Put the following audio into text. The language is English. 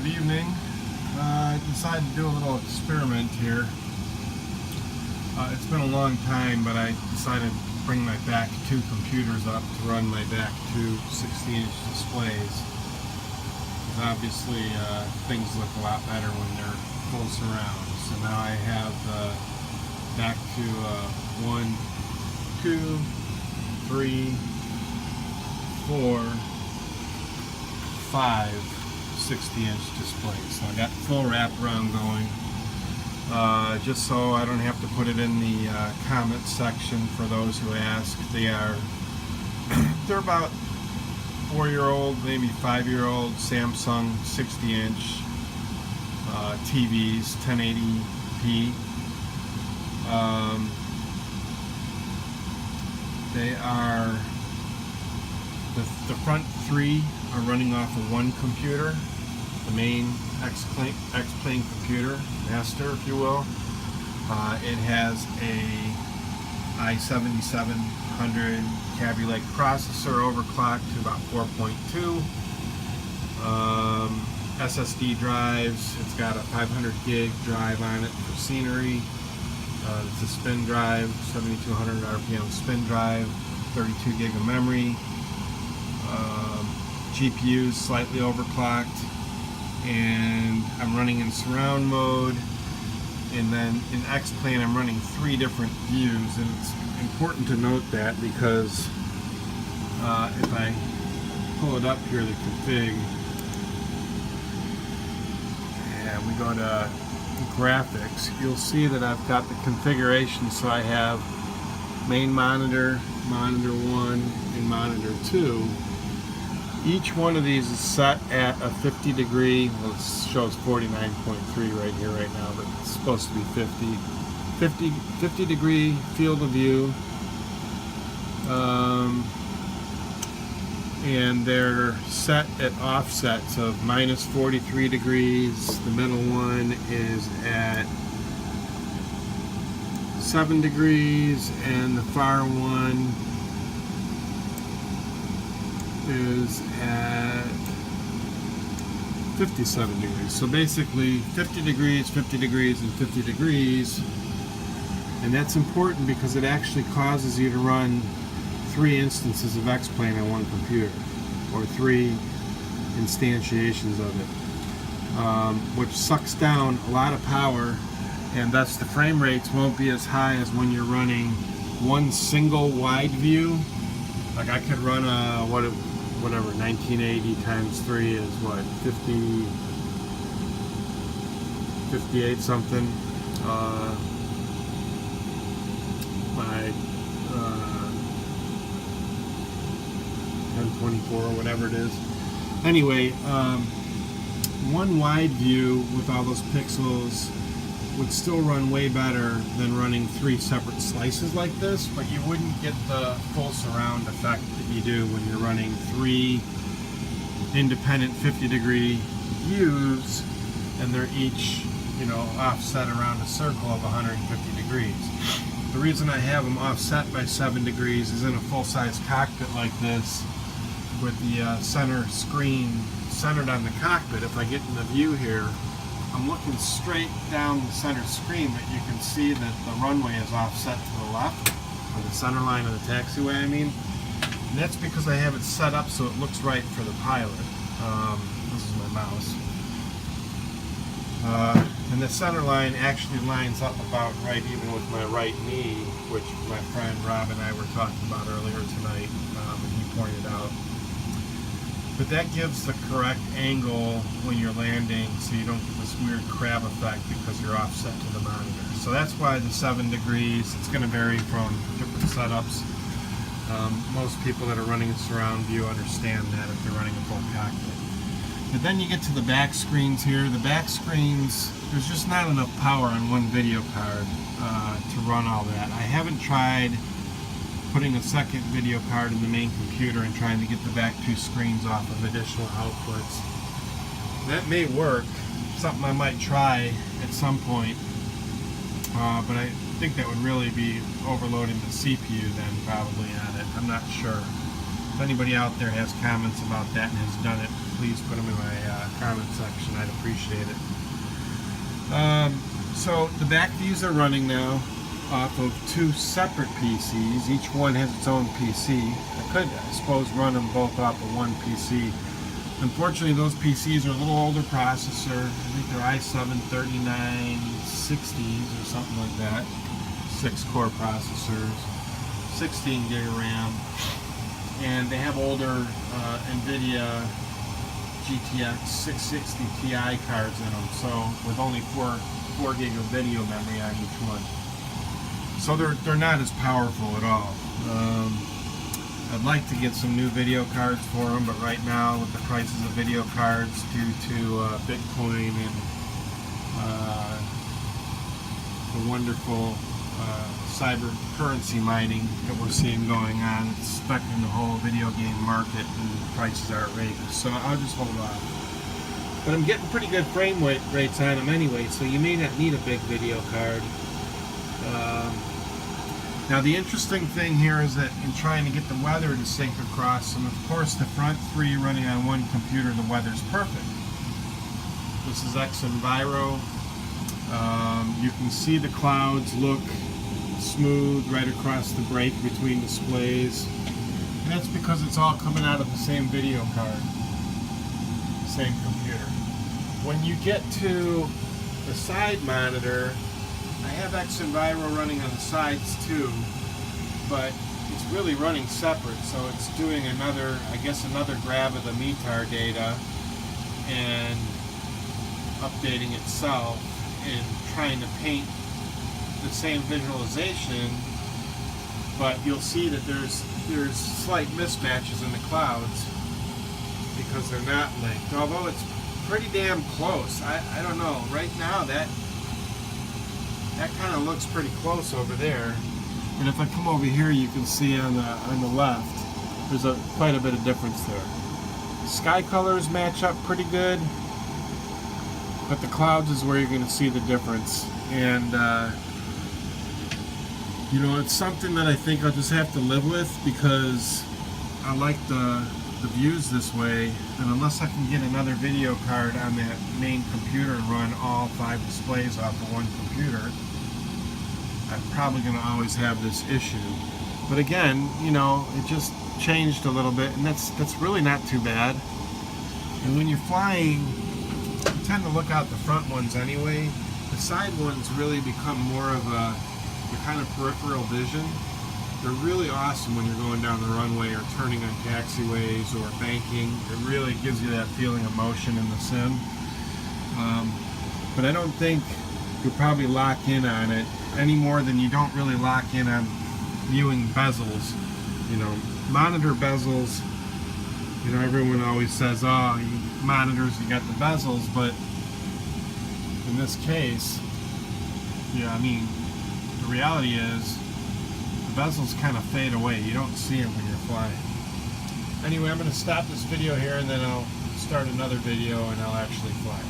Good evening. I decided to do a little experiment here. It's been a long time, but I decided to bring my back two computers up to run my back two 60-inch displays. Because obviously things look a lot better when they're full surround. So now I have back to 1, 2, 3, 4, 5 60-inch displays. So I got full wraparound going. Just so I don't have to put it in the comment section for those who ask. They're about 4-year-old, maybe 5-year-old Samsung 60-inch TVs, 1080p. They are the front three are running off of one computer, the main X-Plane computer, master, if you will. It has a i7-7700 Kaby Lake processor, overclocked to about 4.2. SSD drives. It's got a 500 gig drive on it for scenery. It's a spin drive, 7200 RPM spin drive, 32 gig of memory. GPU is slightly overclocked, and I'm running in surround mode. And then in X-Plane I'm running 3 different views, and it's important to note that because if I pull it up here, the config, and we go to graphics, you'll see that I've got the configuration. So I have main monitor, monitor 1, and monitor 2. Each one of these is set at a 50 degree, well, it shows 49.3 right here right now, but it's supposed to be 50 degree field of view. And they're set at offsets of minus 43 degrees. The middle one is at 7 degrees, and the far one is at 57 degrees. So basically 50 degrees, 50 degrees, and 50 degrees. And that's important because it actually causes you to run 3 instances of X-Plane on one computer, or 3 instantiations of it, which sucks down a lot of power, and thus the frame rates won't be as high as when you're running one single wide view. Like I could run a whatever 1980 times 3 is what, 58 something by 1024 or whatever it is. Anyway, one wide view with all those pixels would still run way better than running 3 separate slices like this, but you wouldn't get the full surround effect that you do when you're running 3 independent 50 degree views, and they're each, offset around a circle of 150 degrees. The reason I have them offset by 7 degrees is in a full-size cockpit like this, with the center screen centered on the cockpit. If I get in the view here, I'm looking straight down the center screen, but you can see that the runway is offset to the left, or the center line of the taxiway, I mean. And that's because I have it set up so it looks right for the pilot. This is my mouse. And the center line actually lines up about right even with my right knee, which my friend Rob and I were talking about earlier tonight, and he pointed out. But that gives the correct angle when you're landing, so you don't get this weird crab effect because you're offset to the monitor. So that's why the 7 degrees, it's going to vary from different setups. Most people that are running a surround view understand that if they're running a full cockpit. But then you get to the back screens here. The back screens, there's just not enough power on one video card to run all that. I haven't tried putting a second video card in the main computer and trying to get the back 2 screens off of additional outputs. That may work, something I might try at some point, but I think that would really be overloading the CPU then probably on it. I'm not sure. If anybody out there has comments about that and has done it, please put them in my comment section. I'd appreciate it. So the back views are running now off of 2 separate PCs. Each one has its own PC. I could, I suppose, run them both off of one PC. Unfortunately, those PCs are a little older processor. I think they're i7-3960s or something like that. 6-core processors, 16 gig of RAM, and they have older NVIDIA GTX 660 Ti cards in them, so with only 4 gig of video memory on each one. So they're not as powerful at all. I'd like to get some new video cards for them, but right now with the prices of video cards due to Bitcoin and the wonderful cyber currency mining that we're seeing going on, it's affecting the whole video game market, and the prices are outrageous. So I'll just hold off. But I'm getting pretty good frame rates on them anyway, so you may not need a big video card. Now the interesting thing here is that in trying to get the weather to sync across them, of course the front 3 running on one computer, the weather's perfect. This is XEnviro. You can see the clouds look smooth right across the break between displays. And that's because it's all coming out of the same video card, same computer. When you get to the side monitor, I have XEnviro running on the sides too, but it's really running separate, so it's doing another grab of the METAR data and updating itself and trying to paint the same visualization, but you'll see that there's slight mismatches in the clouds because they're not linked, although it's pretty damn close. I don't know, right now that kind of looks pretty close over there, and if I come over here you can see on the left there's quite a bit of difference there. Sky colors match up pretty good, but the clouds is where you're going to see the difference. And you know, it's something that I think I'll just have to live with because I like the views this way, and unless I can get another video card on that main computer and run all 5 displays off of one computer, I'm probably going to always have this issue. But again, you know, it just changed a little bit, and that's really not too bad. And when you're flying, you tend to look out the front ones anyway. The side ones really become more of a kind of peripheral vision. They're really awesome when you're going down the runway or turning on taxiways or banking. It really gives you that feeling of motion in the sim. But I don't think you'll probably lock in on it any more than you don't really lock in on viewing bezels. You know, monitor bezels, you know, everyone always says, oh, monitors, you got the bezels, but in this case, yeah, I mean, the reality is the bezels kind of fade away. You don't see them when you're flying. Anyway, I'm going to stop this video here and then I'll start another video and I'll actually fly.